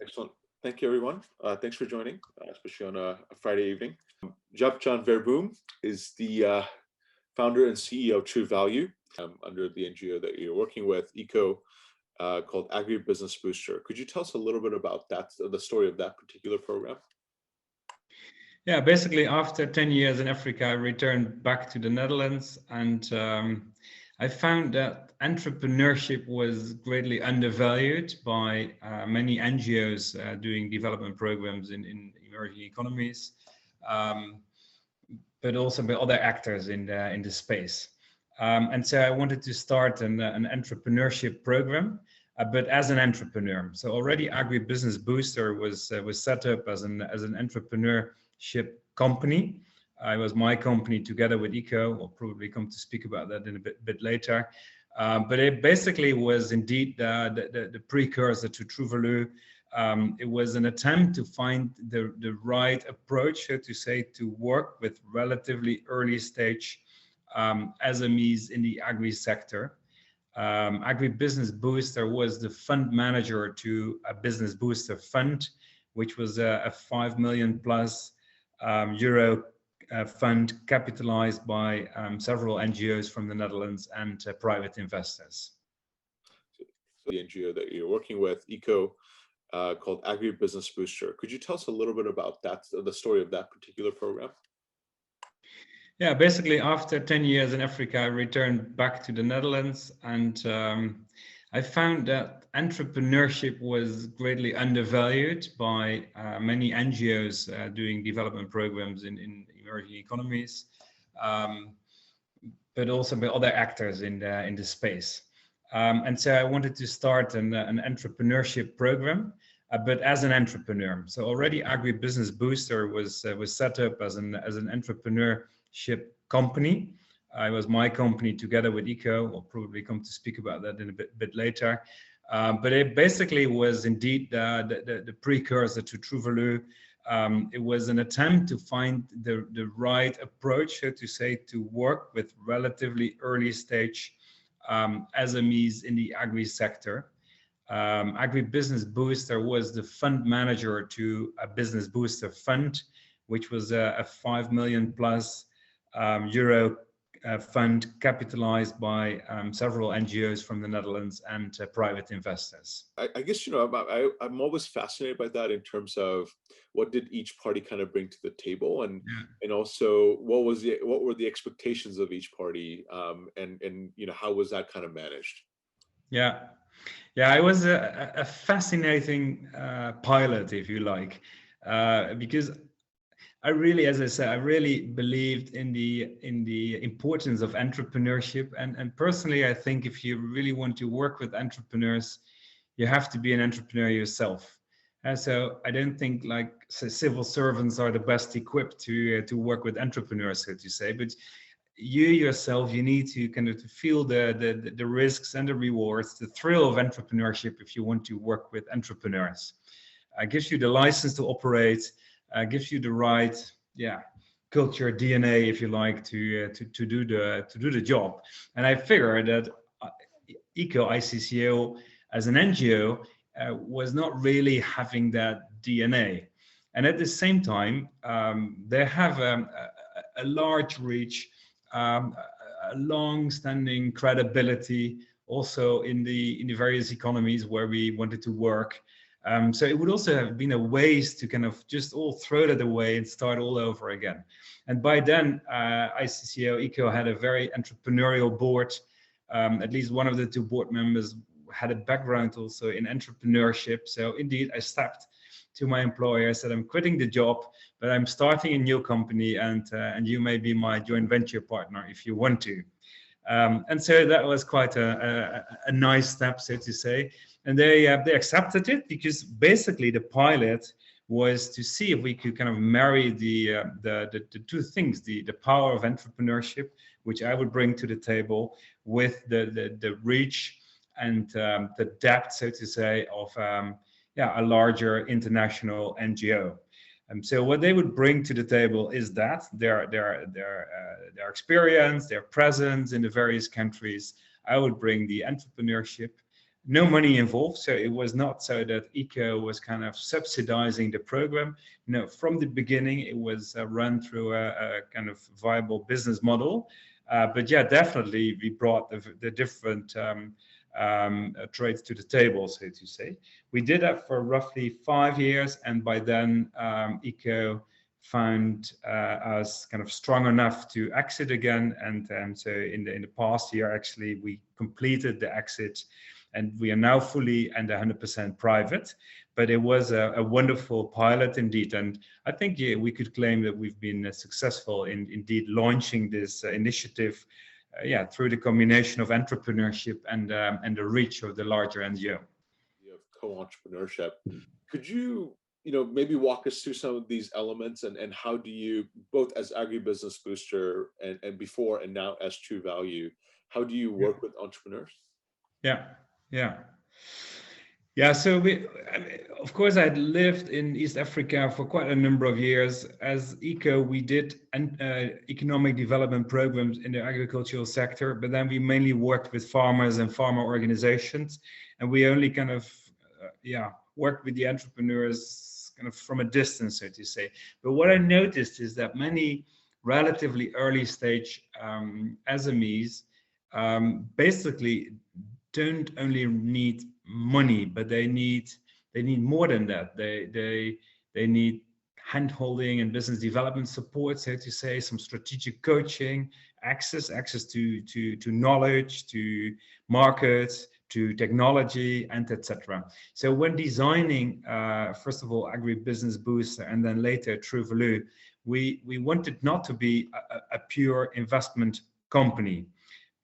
Excellent. Thank you, everyone. Thanks for joining, especially on a Friday evening. Jaap Jan Verboom is the founder and CEO of Truvalu, under the NGO that you're working with, called Agribusiness Booster. Could you tell us a little bit about that, the story of that particular program? Yeah, basically after 10 years in Africa, I returned back to the Netherlands, and I found that entrepreneurship was greatly undervalued by many NGOs doing development programs in emerging economies, but also by other actors in the space. And so I wanted to start an entrepreneurship program, but as an entrepreneur. So already Agribusiness Booster was set up as an entrepreneurship company. It was my company together with Eco. We'll probably come to speak about that in a bit later. But it basically was indeed the precursor to Truvalu. It was an attempt to find the right approach, so to say, to work with relatively early stage SMEs in the agri sector. Agribusiness Booster was the fund manager to a Business Booster fund, which was a 5 million plus euro fund capitalized by several NGOs from the Netherlands and private investors. The NGO that you're working with, called Agribusiness Booster. Could you tell us a little bit about that, the story of that particular program? Yeah, basically after 10 years in Africa, I returned back to the Netherlands, and I found that entrepreneurship was greatly undervalued by many NGOs doing development programs in emerging economies, but also by other actors in the space. And so I wanted to start an entrepreneurship program, but as an entrepreneur. So already Agribusiness Booster was set up as an entrepreneurship company. It was my company together with Eco. We'll probably come to speak about that in a bit later. But it basically was indeed the precursor to Truvalu. It was an attempt to find the right approach, so to say, to work with relatively early stage SMEs in the agri sector. Agribusiness Booster was the fund manager to a Business Booster fund, which was a 5 million plus euro fund capitalized by several NGOs from the Netherlands and private investors. I guess, I'm always fascinated by that in terms of what did each party kind of bring to the table, and also what were the expectations of each party, and how was that kind of managed? Yeah, it was a fascinating pilot, if you like, because I really, as I said, I really believed in the importance of entrepreneurship, and personally, I think if you really want to work with entrepreneurs, you have to be an entrepreneur yourself. And so I don't think civil servants are the best equipped to work with entrepreneurs, so to say, but you yourself, you need to kind of feel the risks and the rewards, the thrill of entrepreneurship if you want to work with entrepreneurs. It gives you the license to operate. Gives you the right, culture, DNA, if you like, to do the job. And I figured that ICCO as an NGO was not really having that DNA. And at the same time, they have a large reach, a long-standing credibility, also in the various economies where we wanted to work. So it would also have been a waste to kind of just all throw that away and start all over again. And by then, ICCO Eco had a very entrepreneurial board. At least one of the two board members had a background also in entrepreneurship. So indeed, I stepped to my employer. I said, I'm quitting the job, but I'm starting a new company, and you may be my joint venture partner if you want to. And so that was quite a nice step, so to say. And they accepted it because basically the pilot was to see if we could kind of marry the two things, the power of entrepreneurship, which I would bring to the table, with the reach and the depth, so to say, of a larger international NGO. So what they would bring to the table is that their experience, their presence in the various countries. I would bring the entrepreneurship, no money involved. So it was not so that ECO was kind of subsidizing the program. No, from the beginning, it was run through a kind of viable business model. But yeah, definitely we brought the different trades to the table, so to say. We did that for roughly 5 years, and by then ECO found us kind of strong enough to exit again. And so in the past year, actually, we completed the exit, and we are now fully and 100% private. But it was a wonderful pilot indeed, and I think we could claim that we've been successful in indeed launching this initiative, through the combination of entrepreneurship and the reach of the larger NGO. Of co-entrepreneurship. Could you, maybe walk us through some of these elements, and how do you, both as agribusiness booster and before and now as Truvalu, how do you work with entrepreneurs? So of course, I had lived in East Africa for quite a number of years. As ECO, we did economic development programs in the agricultural sector, but then we mainly worked with farmers and farmer organizations, and we only kind of worked with the entrepreneurs kind of from a distance, so to say. But what I noticed is that many relatively early stage SMEs basically don't only need money, but they need more than that. They need hand-holding and business development support, so to say, some strategic coaching, access to knowledge, to markets, to technology, and etc. So when designing, first of all, Agribusiness Booster and then later Truvalu, we wanted not to be a pure investment company,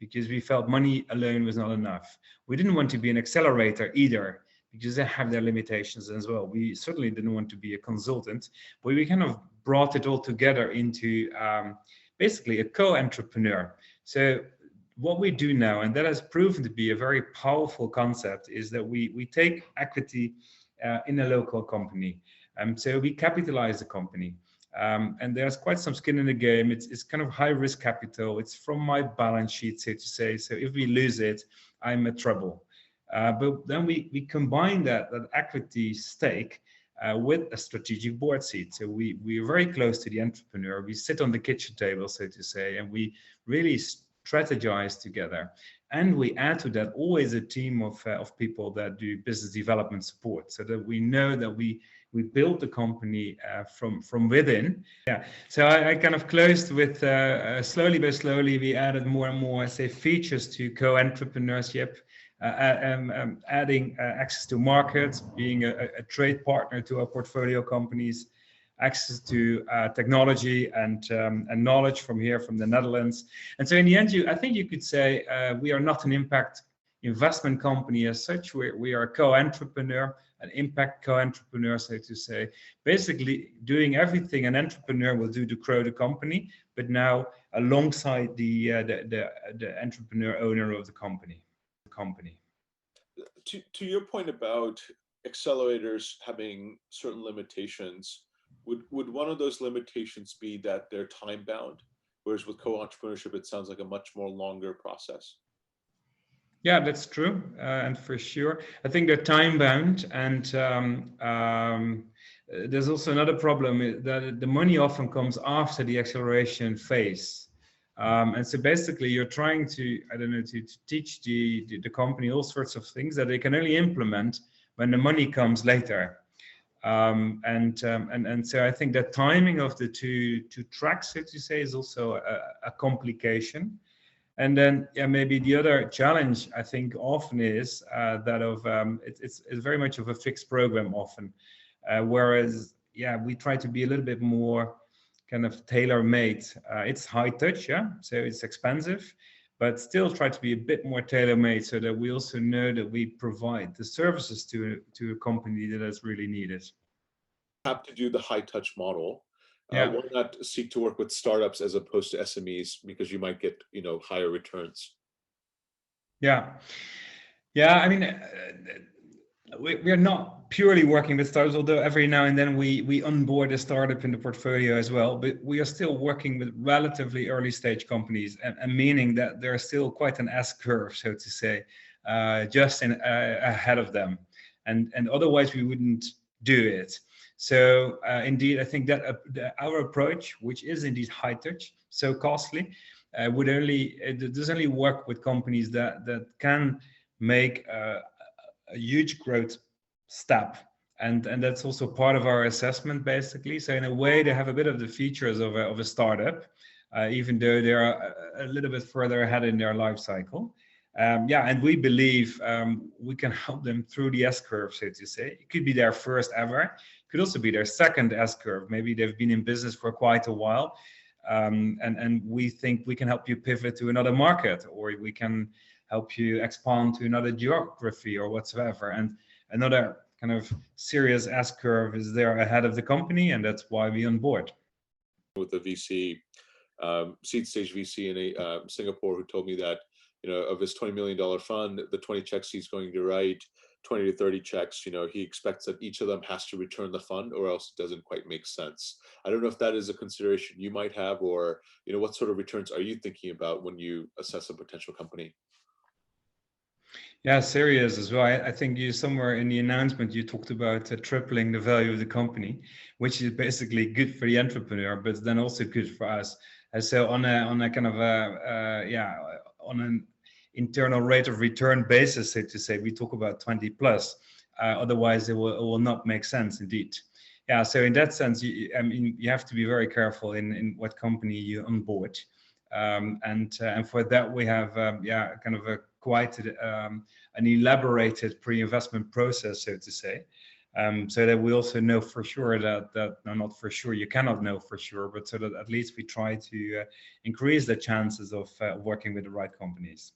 because we felt money alone was not enough. We didn't want to be an accelerator either, because they have their limitations as well. We certainly didn't want to be a consultant, but we kind of brought it all together into basically a co-entrepreneur. So what we do now, and that has proven to be a very powerful concept, is that we take equity in a local company. So we capitalize the company. And there's quite some skin in the game. It's kind of high risk capital. It's from my balance sheet, so to say. So if we lose it, I'm in trouble. But then we combine that equity stake with a strategic board seat. So we're very close to the entrepreneur. We sit on the kitchen table, so to say, and we really strategize together. And we add to that always a team of people that do business development support, so that we know that we build the company from within. So I kind of closed with slowly but slowly we added more and more, say, features to co-entrepreneurship, adding access to markets, being a trade partner to our portfolio companies, access to technology and knowledge from the Netherlands. And so in the end, I think you could say we are not an impact investment company as such. We are a co-entrepreneur, an impact co-entrepreneur, so to say, basically doing everything an entrepreneur will do to grow the company, but now alongside the entrepreneur owner of the company. To your point about accelerators having certain limitations, would one of those limitations be that they're time bound, whereas with co-entrepreneurship it sounds like a much more longer process? Yeah, that's true, and for sure, I think they're time bound, and there's also another problem that the money often comes after the acceleration phase, and so basically you're trying to to teach the company all sorts of things that they can only implement when the money comes later, and so I think the timing of the two tracks, so to say, is also a complication. And then, maybe the other challenge I think often is that of it's very much of a fixed program often, whereas we try to be a little bit more kind of tailor-made. It's high touch, so it's expensive, but still try to be a bit more tailor-made, so that we also know that we provide the services to a company that is really needed. Have to do the high touch model. Why not seek to work with startups as opposed to SMEs, because you might get higher returns? I mean, we are not purely working with startups, although every now and then we onboard a startup in the portfolio as well, but we are still working with relatively early stage companies, and meaning that there is still quite an S curve, so to say, just ahead of them, and otherwise we wouldn't do it. So indeed, I think that our approach, which is indeed high touch, so costly, does only work with companies that can make a huge growth step, and that's also part of our assessment, basically. So in a way, they have a bit of the features of a startup, even though they are a little bit further ahead in their life cycle. And we believe we can help them through the S-curve, so to say. It could be their first ever, it could also be their second S-curve. Maybe they've been in business for quite a while, and we think we can help you pivot to another market, or we can help you expand to another geography or whatsoever. And another kind of serious S-curve is there ahead of the company, and that's why we on board. With the VC, seed stage VC in Singapore, who told me that, of his $20 million fund, the 20 checks he's going to write, 20 to 30 checks, he expects that each of them has to return the fund, or else it doesn't quite make sense. I don't know if that is a consideration you might have, or, what sort of returns are you thinking about when you assess a potential company? Yeah, serious as well. I think you somewhere in the announcement you talked about tripling the value of the company, which is basically good for the entrepreneur, but then also good for us. And so on a kind of on an internal rate of return basis, so to say, we talk about 20 plus. Otherwise, it will not make sense indeed. Yeah. So in that sense, you have to be very careful in what company you onboard. And for that we have kind of a quite an elaborated pre-investment process, so to say, so that we also know for sure that no, not for sure, you cannot know for sure, but so that at least we try to increase the chances of working with the right companies.